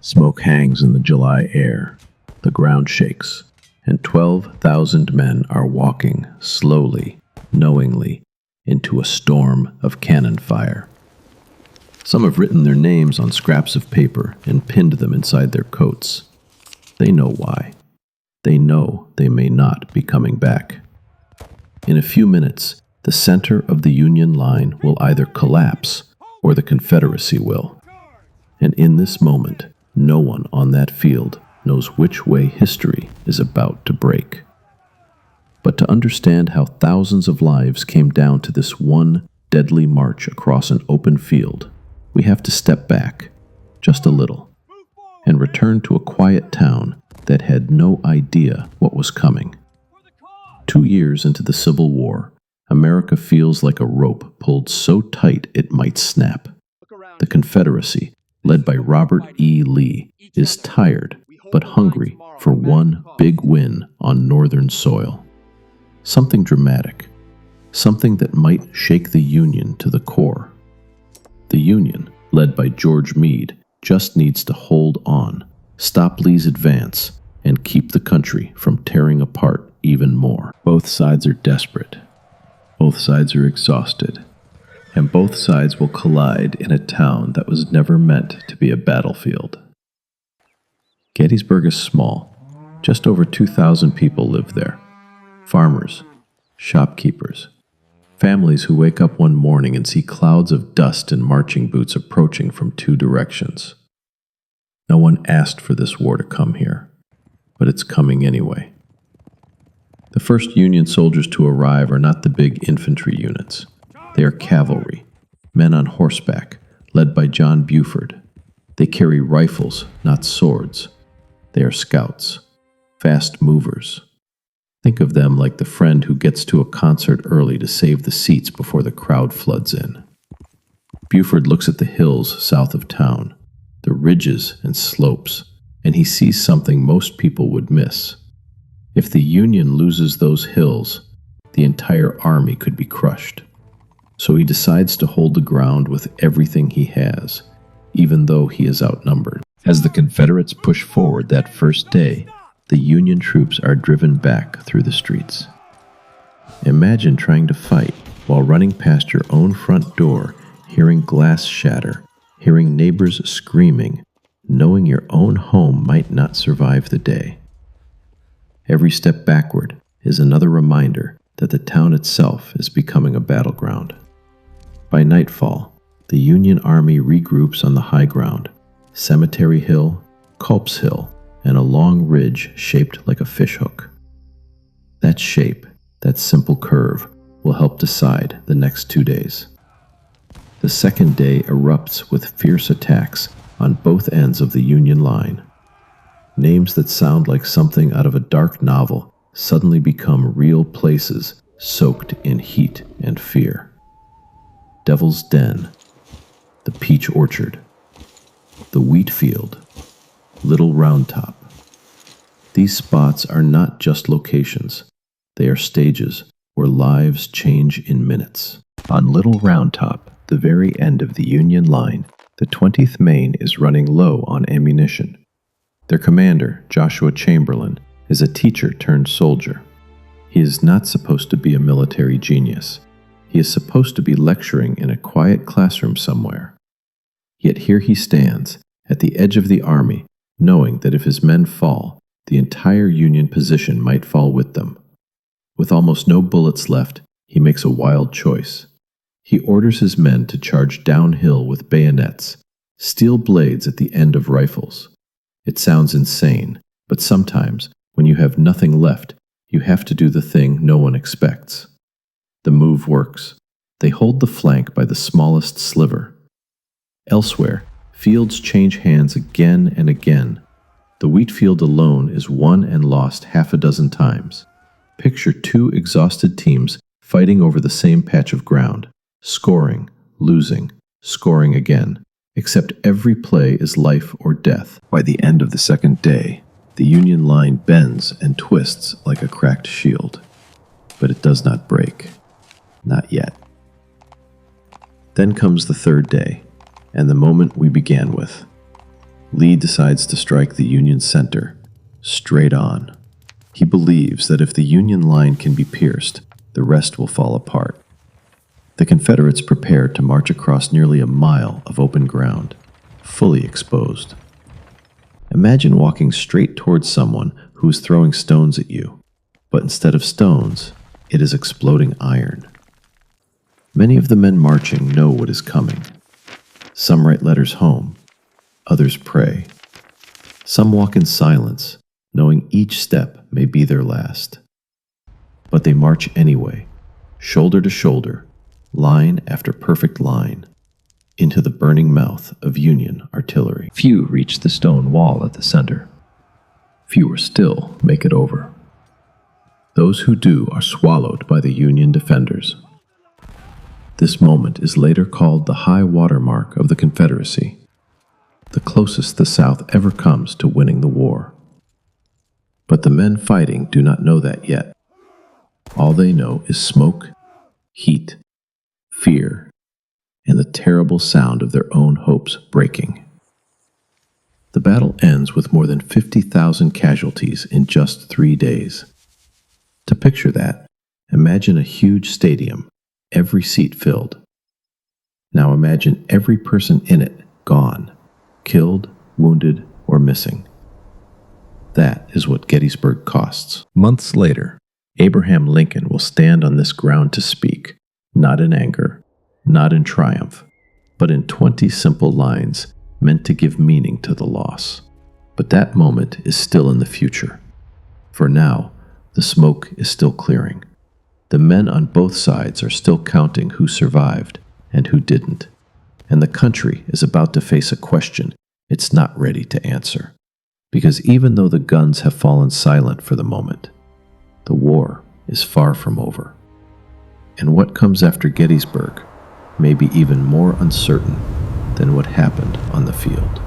Smoke hangs in the July air, the ground shakes, and 12,000 men are walking slowly, knowingly, into a storm of cannon fire. Some have written their names on scraps of paper and pinned them inside their coats. They know why. They know they may not be coming back. In a few minutes, the center of the Union line will either collapse or the Confederacy will. And in this moment, no one on that field knows which way history is about to break. But to understand how thousands of lives came down to this one deadly march across an open field, we have to step back, just a little, and return to a quiet town that had no idea what was coming. 2 years into the Civil War, America feels like a rope pulled so tight it might snap. The Confederacy, led by Robert E. Lee, is tired but hungry for one big win on Northern soil. Something dramatic, something that might shake the Union to the core. The Union, led by George Meade, just needs to hold on, stop Lee's advance, and keep the country from tearing apart even more. Both sides are desperate. Both sides are exhausted. And both sides will collide in a town that was never meant to be a battlefield. Gettysburg is small. Just over 2,000 people live there. Farmers, shopkeepers, families who wake up one morning and see clouds of dust and marching boots approaching from 2 directions. No one asked for this war to come here, but it's coming anyway. The first Union soldiers to arrive are not the big infantry units. They are cavalry, men on horseback, led by John Buford. They carry rifles, not swords. They are scouts, fast movers. Think of them like the friend who gets to a concert early to save the seats before the crowd floods in. Buford looks at the hills south of town, the ridges and slopes, and he sees something most people would miss. If the Union loses those hills, the entire army could be crushed. So he decides to hold the ground with everything he has, even though he is outnumbered. As the Confederates push forward that first day, the Union troops are driven back through the streets. Imagine trying to fight while running past your own front door, hearing glass shatter, hearing neighbors screaming, knowing your own home might not survive the day. Every step backward is another reminder that the town itself is becoming a battleground. By nightfall, the Union Army regroups on the high ground, Cemetery Hill, Culp's Hill, and a long ridge shaped like a fishhook. That shape, that simple curve, will help decide the next 2 days. The second day erupts with fierce attacks on both ends of the Union line. Names that sound like something out of a dark novel suddenly become real places soaked in heat and fear. Devil's Den, the Peach Orchard, the Wheat Field, Little Round Top. These spots are not just locations. They are stages where lives change in minutes. On Little Round Top, the very end of the Union line, the 20th Maine is running low on ammunition. Their commander, Joshua Chamberlain, is a teacher turned soldier. He is not supposed to be a military genius. He is supposed to be lecturing in a quiet classroom somewhere. Yet here he stands, at the edge of the army, knowing that if his men fall, the entire Union position might fall with them. With almost no bullets left, he makes a wild choice. He orders his men to charge downhill with bayonets, steel blades at the end of rifles. It sounds insane, but sometimes, when you have nothing left, you have to do the thing no one expects. The move works. They hold the flank by the smallest sliver. Elsewhere, fields change hands again and again. The wheat field alone is won and lost half a dozen times. Picture 2 exhausted teams fighting over the same patch of ground, scoring, losing, scoring again, except every play is life or death. By the end of the second day, the Union line bends and twists like a cracked shield. But it does not break. Not yet. Then comes the third day, and the moment we began with. Lee decides to strike the Union center, straight on. He believes that if the Union line can be pierced, the rest will fall apart. The Confederates prepare to march across nearly a mile of open ground, fully exposed. Imagine walking straight towards someone who is throwing stones at you, but instead of stones, it is exploding iron. Many of the men marching know what is coming. Some write letters home, others pray. Some walk in silence, knowing each step may be their last. But they march anyway, shoulder to shoulder, line after perfect line, into the burning mouth of Union artillery. Few reach the stone wall at the center. Fewer still make it over. Those who do are swallowed by the Union defenders. This moment is later called the high water mark of the Confederacy, the closest the South ever comes to winning the war. But the men fighting do not know that yet. All they know is smoke, heat, fear, and the terrible sound of their own hopes breaking. The battle ends with more than 50,000 casualties in just 3 days. To picture that, imagine a huge stadium, every seat filled. Now imagine every person in it gone, killed, wounded, or missing. That is what Gettysburg costs. Months later, Abraham Lincoln will stand on this ground to speak, not in anger, not in triumph, but in 20 simple lines meant to give meaning to the loss. But that moment is still in the future. For now, the smoke is still clearing. The men on both sides are still counting who survived and who didn't. And the country is about to face a question it's not ready to answer. Because even though the guns have fallen silent for the moment, the war is far from over. And what comes after Gettysburg may be even more uncertain than what happened on the field.